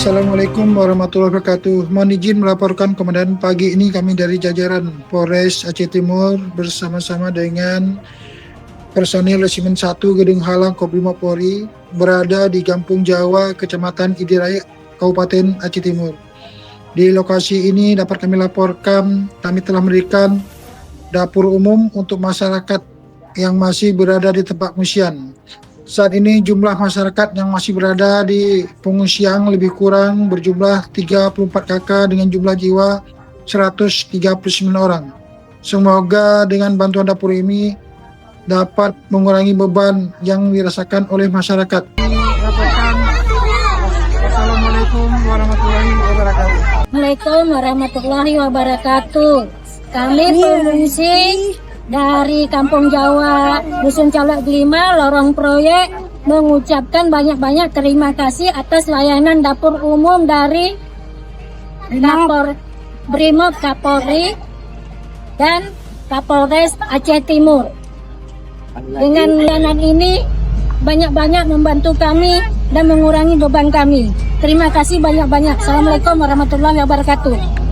Assalamualaikum warahmatullahi wabarakatuh. Mohon izin melaporkan komandan pagi ini kami dari jajaran Polres Aceh Timur bersama-sama dengan personil Resimen 1 Kedung Halang Brimob Polri berada di Gampong Jawa, Kecamatan Idi Rayeuk, Kabupaten Aceh Timur. Di lokasi ini dapat kami laporkan kami telah mendirikan dapur umum untuk masyarakat yang masih berada di tempat pengungsian. Saat ini jumlah masyarakat yang masih berada di pengungsian lebih kurang berjumlah 34 kakak dengan jumlah jiwa 139 orang. Semoga dengan bantuan dapur ini dapat mengurangi beban yang dirasakan oleh masyarakat. Assalamualaikum warahmatullahi wabarakatuh. Waalaikumsalam warahmatullahi wabarakatuh. Kami pengungsi dari Kampung Jawa, Dusun Calok Geulima, lorong proyek, mengucapkan banyak-banyak terima kasih atas layanan dapur umum dari Dapur Brimob Kapolri dan Wakapolres Aceh Timur. Dengan layanan ini banyak-banyak membantu kami dan mengurangi beban kami. Terima kasih banyak-banyak. Assalamualaikum warahmatullahi wabarakatuh.